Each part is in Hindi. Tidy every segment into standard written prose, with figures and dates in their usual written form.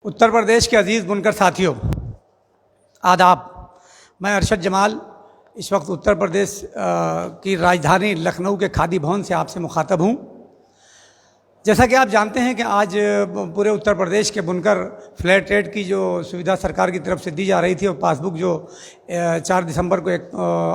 उत्तर प्रदेश के अजीज़ बुनकर साथियों, आदाब। मैं अरशद जमाल इस वक्त उत्तर प्रदेश की राजधानी लखनऊ के खादी भवन से आपसे मुखातब हूँ। जैसा कि आप जानते हैं कि आज पूरे उत्तर प्रदेश के बुनकर फ्लैट रेट की जो सुविधा सरकार की तरफ से दी जा रही थी और पासबुक जो 4 दिसंबर को एक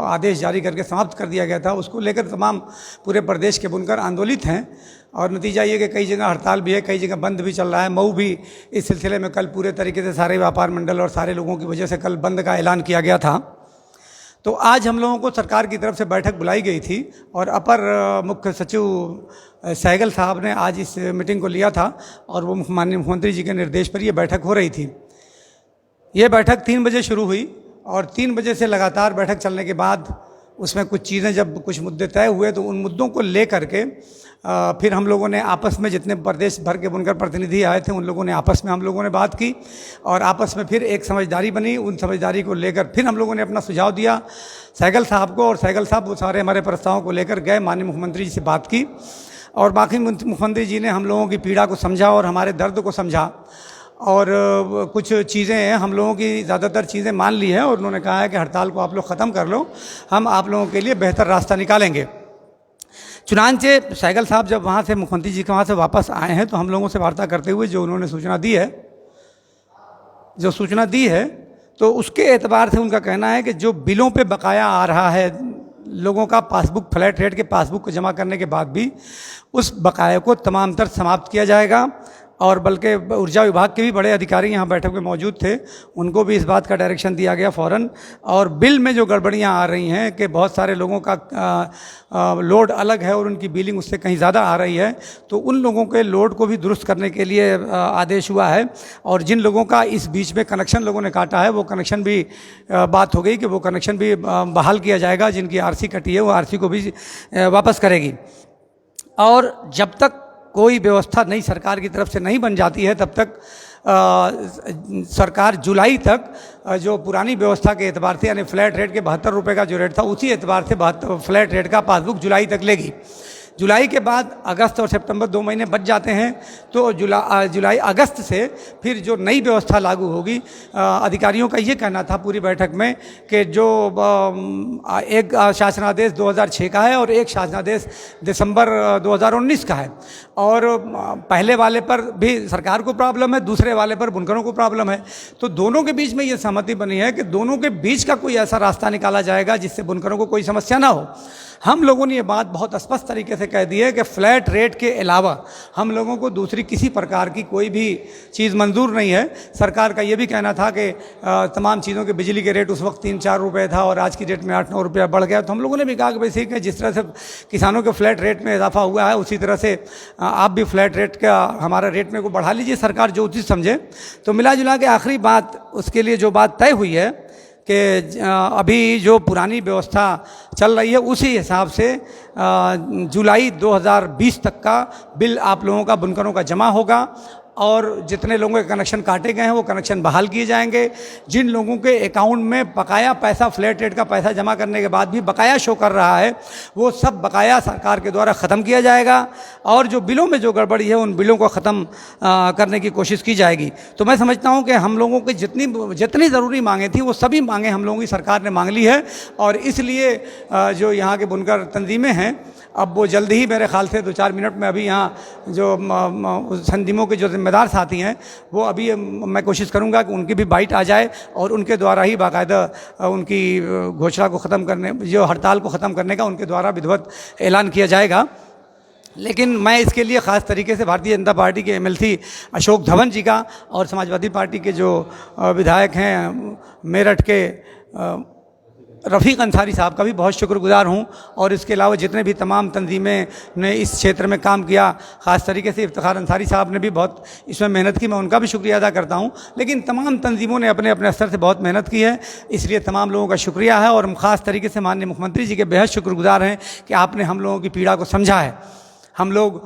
आदेश जारी करके समाप्त कर दिया गया था, उसको लेकर तमाम पूरे प्रदेश के बुनकर आंदोलित हैं। और नतीजा ये कि कई जगह हड़ताल भी है, कई जगह बंद भी चल रहा है। मऊ भी इस सिलसिले में कल पूरे तरीके से सारे व्यापार मंडल और सारे लोगों की वजह से कल बंद का ऐलान किया गया था। तो आज हम लोगों को सरकार की तरफ से बैठक बुलाई गई थी और अपर मुख्य सचिव सहगल साहब ने आज इस मीटिंग को लिया था और वो माननीय मुख्यमंत्री जी के निर्देश पर ये बैठक हो रही थी। ये बैठक 3 बजे शुरू हुई और 3 बजे से लगातार बैठक चलने के बाद उसमें कुछ चीज़ें, जब कुछ मुद्दे तय हुए तो उन मुद्दों को ले करके फिर हम लोगों ने आपस में, जितने प्रदेश भर के बुनकर प्रतिनिधि आए थे उन लोगों ने आपस में हम लोगों ने बात की और आपस में फिर एक समझदारी बनी। उन समझदारी को लेकर फिर हम लोगों ने अपना सुझाव दिया सहगल साहब को और सहगल साहब वो सारे हमारे प्रस्तावों को लेकर गए, माननीय मुख्यमंत्री जी से बात की और बाकी मुख्यमंत्री जी ने हम लोगों की पीड़ा को समझा और हमारे दर्द को समझा और कुछ चीज़ें हैं, हम लोगों की ज़्यादातर चीज़ें मान ली है और उन्होंने कहा है कि हड़ताल को आप लोग ख़त्म कर लो, हम आप लोगों के लिए बेहतर रास्ता निकालेंगे। चुनांचे सहगल साहब जब वहाँ से मुख्यमंत्री जी के वहाँ से वापस आए हैं तो हम लोगों से वार्ता करते हुए जो उन्होंने सूचना दी है तो उसके एतबार से उनका कहना है कि जो बिलों पे बकाया आ रहा है लोगों का, पासबुक फ्लैट रेट के पासबुक को जमा करने के बाद भी उस बकाये को तमाम तर समाप्त किया जाएगा। और बल्कि ऊर्जा विभाग के भी बड़े अधिकारी यहाँ बैठक में मौजूद थे, उनको भी इस बात का डायरेक्शन दिया गया फ़ौरन। और बिल में जो गड़बड़ियाँ आ रही हैं कि बहुत सारे लोगों का लोड अलग है और उनकी बिलिंग उससे कहीं ज़्यादा आ रही है, तो उन लोगों के लोड को भी दुरुस्त करने के लिए आदेश हुआ है। और जिन लोगों का इस बीच में कनेक्शन लोगों ने काटा है वो कनेक्शन भी बात हो गई कि वो कनेक्शन भी बहाल किया जाएगा। जिनकी आरसी कटी है वो आरसी को भी वापस करेगी। और जब तक कोई व्यवस्था नई सरकार की तरफ से नहीं बन जाती है तब तक सरकार जुलाई तक जो पुरानी व्यवस्था के एतबार से, यानी फ्लैट रेट के 72 रुपये का जो रेट था उसी एतबार से फ्लैट रेट का पासबुक जुलाई तक लेगी। जुलाई के बाद अगस्त और सितंबर 2 महीने बच जाते हैं तो जुलाई अगस्त से फिर जो नई व्यवस्था लागू होगी। अधिकारियों का ये कहना था पूरी बैठक में कि जो एक शासनादेश 2006 का है और एक शासनादेश दिसंबर 2019 का है और पहले वाले पर भी सरकार को प्रॉब्लम है, दूसरे वाले पर बुनकरों को प्रॉब्लम है। तो दोनों के बीच में ये सहमति बनी है कि दोनों के बीच का कोई ऐसा रास्ता निकाला जाएगा जिससे बुनकरों को कोई समस्या ना हो। हम लोगों ने ये बात बहुत स्पष्ट तरीके से कह दी है कि फ्लैट रेट के अलावा हम लोगों को दूसरी किसी प्रकार की कोई भी चीज़ मंजूर नहीं है। सरकार का ये भी कहना था कि तमाम चीज़ों के बिजली के रेट उस वक्त 3-4 रुपये था और आज की डेट में 8-9 रुपया बढ़ गया। तो हम लोगों ने भी कहा कि वैसे ही जिस तरह से किसानों के फ्लैट रेट में इजाफा हुआ है उसी तरह से आप भी फ्लैट रेट का हमारा रेट में को बढ़ा लीजिए, सरकार जो उचित समझे। तो मिला जुला के आखिरी बात उसके लिए जो बात तय हुई है कि अभी जो पुरानी व्यवस्था चल रही है उसी हिसाब से जुलाई 2020 तक का बिल आप लोगों का, बुनकरों का जमा होगा और जितने लोगों के कनेक्शन काटे गए हैं वो कनेक्शन बहाल किए जाएंगे। जिन लोगों के अकाउंट में बकाया पैसा, फ्लैट रेट का पैसा जमा करने के बाद भी बकाया शो कर रहा है, वो सब बकाया सरकार के द्वारा ख़त्म किया जाएगा और जो बिलों में जो गड़बड़ी है उन बिलों को ख़त्म करने की कोशिश की जाएगी। तो मैं समझता हूँ कि हम लोगों की जितनी ज़रूरी मांगें थी वो सभी मांगें हम लोगों की सरकार ने मांग ली है और इसलिए जो यहाँ के बुनकर तंजीमें हैं अब वो जल्दी ही, मेरे ख्याल से 2-4 मिनट में, अभी यहाँ जो तंजीमों के जो जिम्मेदार साथी हैं वो अभी मैं कोशिश करूंगा कि उनकी भी बाइट आ जाए और उनके द्वारा ही बाकायदा उनकी घोषणा को ख़त्म करने, जो हड़ताल को ख़त्म करने का उनके द्वारा विधिवत ऐलान किया जाएगा। लेकिन मैं इसके लिए ख़ास तरीके से भारतीय जनता पार्टी के एमएलसी अशोक धवन जी का और समाजवादी पार्टी के जो विधायक हैं मेरठ के रफ़ीक अंसारी साहब का भी बहुत शुक्रगुजार हूँ और इसके अलावा जितने भी तमाम तंजीमें ने इस क्षेत्र में काम किया, ख़ास तरीके से इफ्तिखार अंसारी साहब ने भी बहुत इसमें मेहनत की, मैं उनका भी शुक्रिया अदा करता हूँ। लेकिन तमाम तंजीमों ने अपने अपने स्तर से बहुत मेहनत की है, इसलिए तमाम लोगों का शुक्रिया है और हम ख़ास तरीके से माननीय मुख्यमंत्री जी के बेहद शुक्रगुजार हैं कि आपने हम लोगों की पीड़ा को समझा है। हम लोग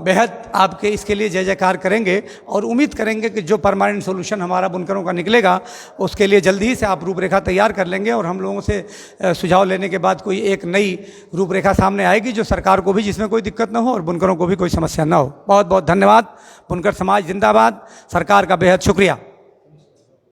बेहद आपके इसके लिए जय जयकार करेंगे और उम्मीद करेंगे कि जो परमानेंट सोल्यूशन हमारा बुनकरों का निकलेगा उसके लिए जल्दी ही से आप रूपरेखा तैयार कर लेंगे और हम लोगों से सुझाव लेने के बाद कोई एक नई रूपरेखा सामने आएगी जो सरकार को भी जिसमें कोई दिक्कत ना हो और बुनकरों को भी कोई समस्या ना हो। बहुत बहुत धन्यवाद। बुनकर समाज जिंदाबाद। सरकार का बेहद शुक्रिया।